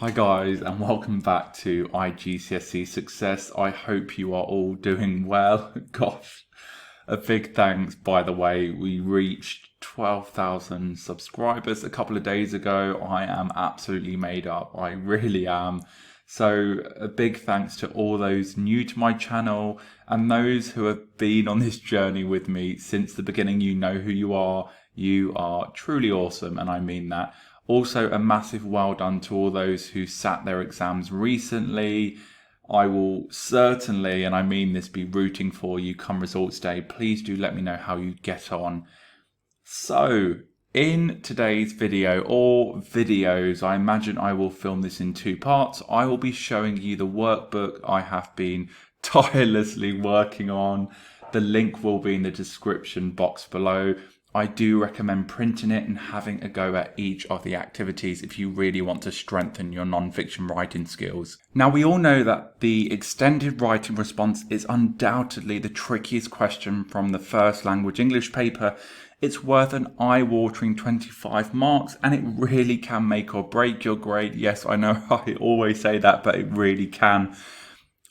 Hi guys, and welcome back to IGCSE Success. I hope you are all doing well. Gosh, a big thanks, by the way. We reached 12,000 subscribers a couple of days ago. I am absolutely made up. I really am. So a big thanks to all those new to my channel and those who have been on this journey with me since the beginning. You know who you are. You are truly awesome, and I mean that. Also, a massive well done to all those who sat their exams recently. I will certainly, and I mean this, be rooting for you come results day. Please do let me know how you get on. So, in today's video, or videos, I imagine I will film this in two parts. I will be showing you the workbook I have been tirelessly working on. The link will be in the description box below. I do recommend printing it and having a go at each of the activities if you really want to strengthen your non-fiction writing skills. Now, we all know that the extended writing response is undoubtedly the trickiest question from the first language English paper. It's worth an eye-watering 25 marks, and it really can make or break your grade. Yes, I know I always say that, but it really can.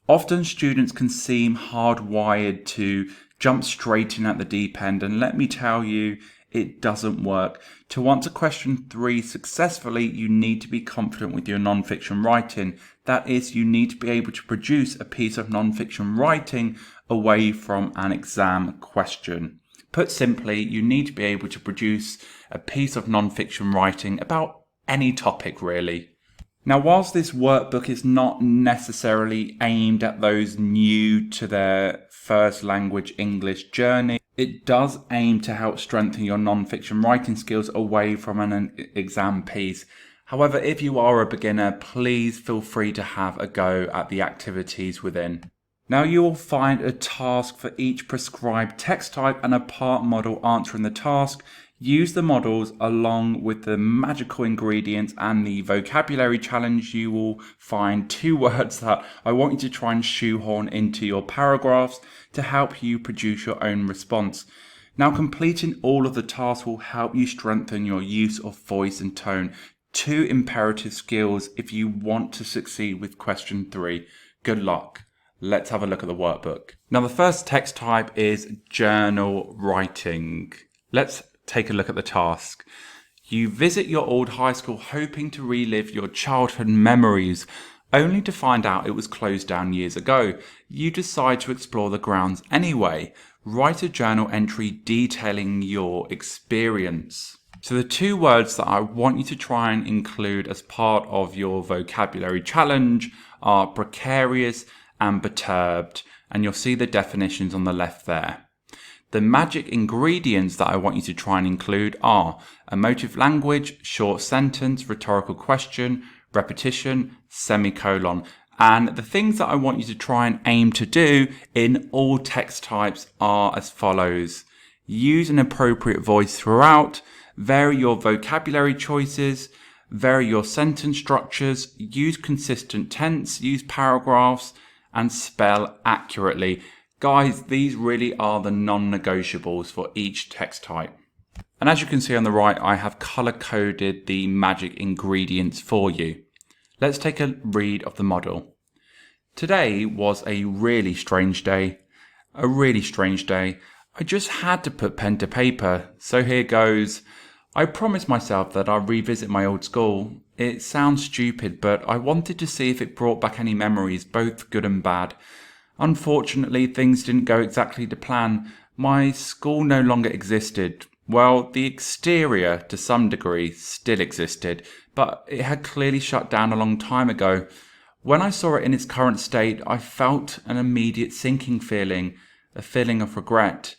Often students can seem hardwired to jump straight in at the deep end, and let me tell you, it doesn't work. To answer question 3 successfully, you need to be confident with your non-fiction writing. That is, you need to be able to produce a piece of non-fiction writing away from an exam question. Put simply, you need to be able to produce a piece of non-fiction writing about any topic, really. Now, whilst this workbook is not necessarily aimed at those new to their first language English journey, it does aim to help strengthen your non-fiction writing skills away from an exam piece. However, if you are a beginner, please feel free to have a go at the activities within. Now, you will find a task for each prescribed text type and a part model answering the task. Use the models along with the magical ingredients and the vocabulary challenge. You will find 2 words that I want you to try and shoehorn into your paragraphs to help you produce your own response. Now, completing all of the tasks will help you strengthen your use of voice and tone, 2 imperative skills if you want to succeed with question 3. Good luck. Let's have a look at the workbook. Now, the first text type is journal writing. Let's take a look at the task. You visit your old high school hoping to relive your childhood memories, only to find out it was closed down years ago. You decide to explore the grounds anyway. Write a journal entry detailing your experience. So the 2 words that I want you to try and include as part of your vocabulary challenge are precarious and perturbed, and you'll see the definitions on the left there. The magic ingredients that I want you to try and include are emotive language, short sentence, rhetorical question, repetition, semicolon. And the things that I want you to try and aim to do in all text types are as follows. Use an appropriate voice throughout, vary your vocabulary choices, vary your sentence structures, use consistent tense, use paragraphs, and spell accurately. Guys, these really are the non-negotiables for each text type. And as you can see on the right, I have color-coded the magic ingredients for you. Let's take a read of the model. Today was a really strange day. A really strange day. I just had to put pen to paper, so here goes. I promised myself that I'd revisit my old school. It sounds stupid, but I wanted to see if it brought back any memories, both good and bad. Unfortunately, things didn't go exactly to plan. My school no longer existed. Well, the exterior, to some degree, still existed, but it had clearly shut down a long time ago. When I saw it in its current state, I felt an immediate sinking feeling, a feeling of regret.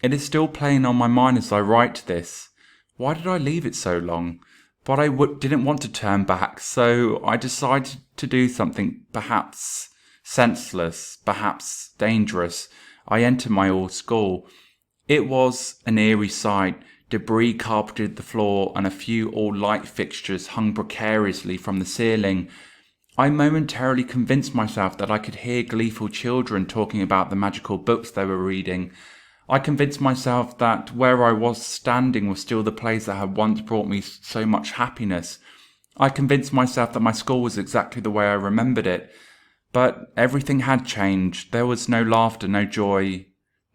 It is still playing on my mind as I write this. Why did I leave it so long? But I didn't want to turn back, so I decided to do something perhaps senseless, perhaps dangerous. I entered my old school. It was an eerie sight. Debris carpeted the floor and a few old light fixtures hung precariously from the ceiling. I momentarily convinced myself that I could hear gleeful children talking about the magical books they were reading. I convinced myself that where I was standing was still the place that had once brought me so much happiness. I convinced myself that my school was exactly the way I remembered it, but everything had changed. There was no laughter, no joy,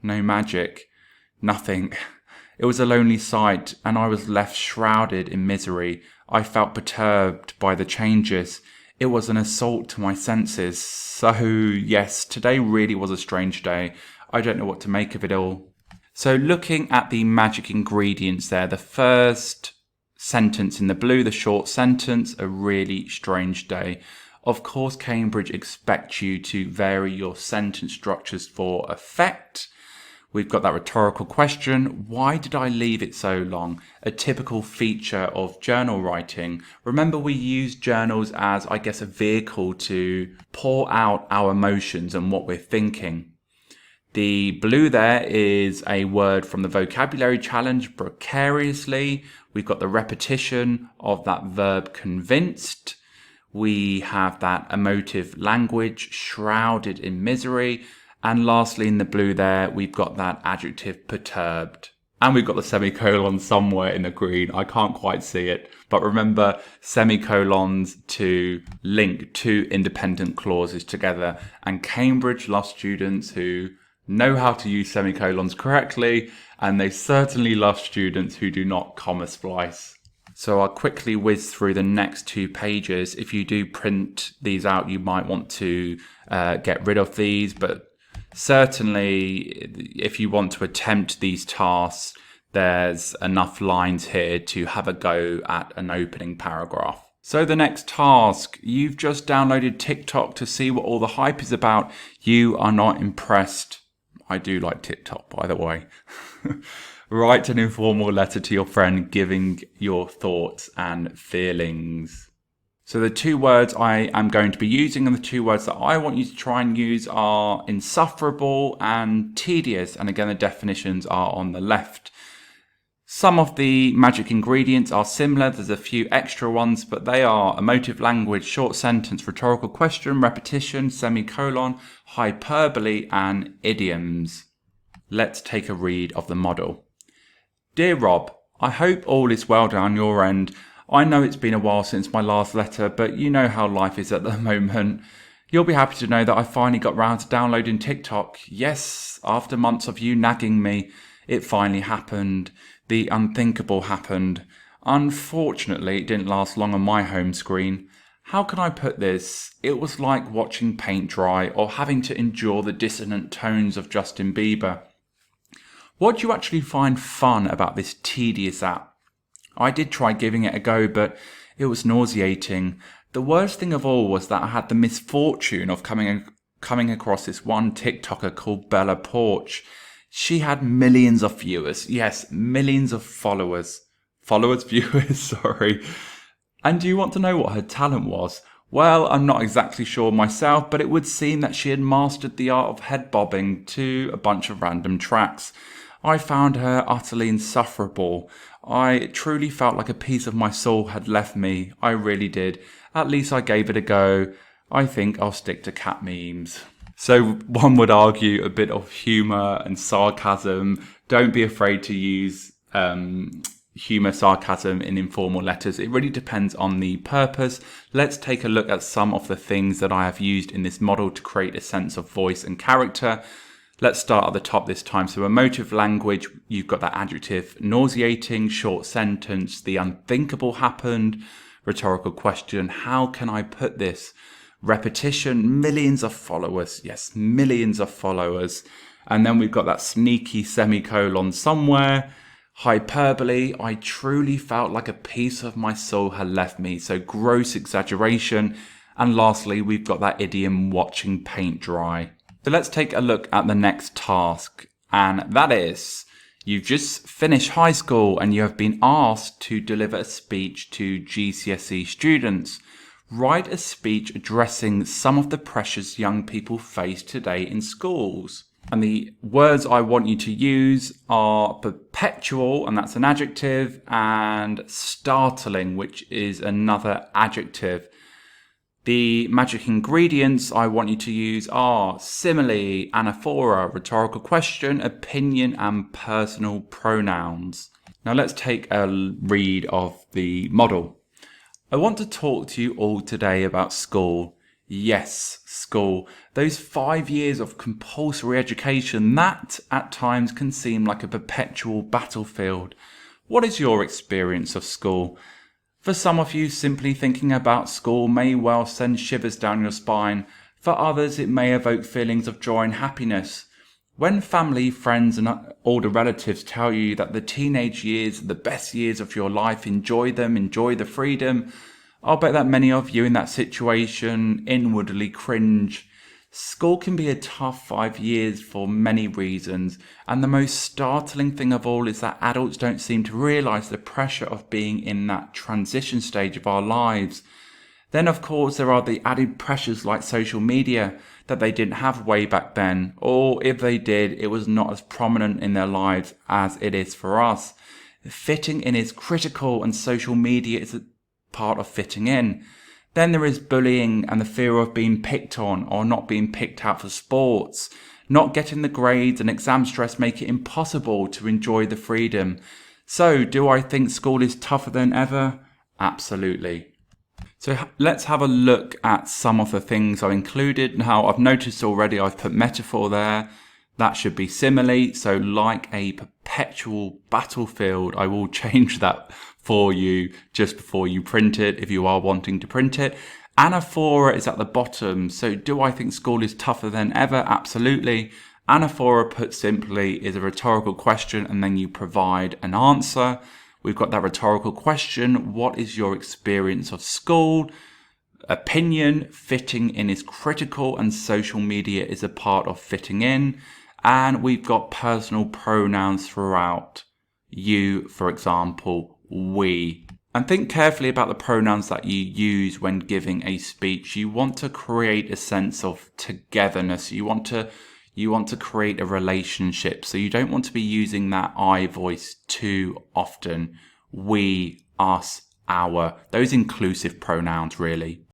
no magic, nothing. It was a lonely sight, and I was left shrouded in misery. I felt perturbed by the changes. It was an assault to my senses. So yes, today really was a strange day. I don't know what to make of it all. So looking at the magic ingredients there, the first sentence in the blue, the short sentence, a really strange day. Of course, Cambridge expects you to vary your sentence structures for effect. We've got that rhetorical question. Why did I leave it so long? A typical feature of journal writing. Remember, we use journals as, I guess, a vehicle to pour out our emotions and what we're thinking. The blue there is a word from the vocabulary challenge, precariously. We've got the repetition of that verb convinced. We have that emotive language, shrouded in misery. And lastly, in the blue there, we've got that adjective, perturbed. And we've got the semicolon somewhere in the green. I can't quite see it. But remember, semicolons to link two independent clauses together. And Cambridge loves students who know how to use semicolons correctly, and they certainly love students who do not comma splice. So I'll quickly whiz through the next 2 pages. If you do print these out, you might want to get rid of these, but certainly if you want to attempt these tasks, there's enough lines here to have a go at an opening paragraph. So the next task, you've just downloaded TikTok to see what all the hype is about. You are not impressed. I do like TikTok, by the way. Write an informal letter to your friend giving your thoughts and feelings. So the 2 words I am going to be using and the 2 words that I want you to try and use are insufferable and tedious. And again, the definitions are on the left. Some of the magic ingredients are similar. There's a few extra ones, but they are emotive language, short sentence, rhetorical question, repetition, semicolon, hyperbole, and idioms. Let's take a read of the model. Dear Rob, I hope all is well down your end. I know it's been a while since my last letter, but you know how life is at the moment. You'll be happy to know that I finally got round to downloading TikTok. Yes, after months of you nagging me, it finally happened. The unthinkable happened. Unfortunately, it didn't last long on my home screen. How can I put this? It was like watching paint dry or having to endure the dissonant tones of Justin Bieber. What do you actually find fun about this tedious app? I did try giving it a go, but it was nauseating. The worst thing of all was that I had the misfortune of coming across this one TikToker called Bella Porch. She had millions of viewers. Yes, millions of followers. Viewers, sorry. And do you want to know what her talent was? Well, I'm not exactly sure myself, but it would seem that she had mastered the art of head bobbing to a bunch of random tracks. I found her utterly insufferable. I truly felt like a piece of my soul had left me. I really did. At least I gave it a go. I think I'll stick to cat memes. So one would argue a bit of humour and sarcasm. Don't be afraid to use humour, sarcasm in informal letters. It really depends on the purpose. Let's take a look at some of the things that I have used in this model to create a sense of voice and character. Let's start at the top this time. So emotive language, you've got that adjective, nauseating, short sentence, the unthinkable happened, rhetorical question, how can I put this? Repetition, millions of followers. Yes, millions of followers. And then we've got that sneaky semicolon somewhere. Hyperbole, I truly felt like a piece of my soul had left me. So gross exaggeration. And lastly, we've got that idiom, watching paint dry. So let's take a look at the next task. And that is, you've just finished high school and you have been asked to deliver a speech to GCSE students. Write a speech addressing some of the pressures young people face today in schools. And the words I want you to use are perpetual, and that's an adjective, and startling, which is another adjective. The magic ingredients I want you to use are simile, anaphora, rhetorical question, opinion, and personal pronouns. Now let's take a read of the model. I want to talk to you all today about school. Yes, school. Those 5 years of compulsory education that at times can seem like a perpetual battlefield. What is your experience of school? For some of you, simply thinking about school may well send shivers down your spine. For others, it may evoke feelings of joy and happiness. When family, friends, and older relatives tell you that the teenage years are the best years of your life, enjoy them, enjoy the freedom, I'll bet that many of you in that situation inwardly cringe. School can be a tough 5 years for many reasons, and the most startling thing of all is that adults don't seem to realise the pressure of being in that transition stage of our lives. Then, of course, there are the added pressures like social media that they didn't have way back then, or if they did, it was not as prominent in their lives as it is for us. Fitting in is critical, and social media is a part of fitting in. Then there is bullying and the fear of being picked on or not being picked out for sports. Not getting the grades and exam stress make it impossible to enjoy the freedom. So, do I think school is tougher than ever? Absolutely. So let's have a look at some of the things I've included. Now, I've noticed already I've put metaphor there. That should be simile. So like a perpetual battlefield, I will change that for you just before you print it if you are wanting to print it. Anaphora is at the bottom. So do I think school is tougher than ever? Absolutely. Anaphora, put simply, is a rhetorical question and then you provide an answer. We've got that rhetorical question. What is your experience of school? Opinion, fitting in is critical and social media is a part of fitting in. And we've got personal pronouns throughout. You, for example, we. And think carefully about the pronouns that you use when giving a speech. You want to create a sense of togetherness. You want to create a relationship. So you don't want to be using that I voice too often. We, us, our. Those inclusive pronouns, really.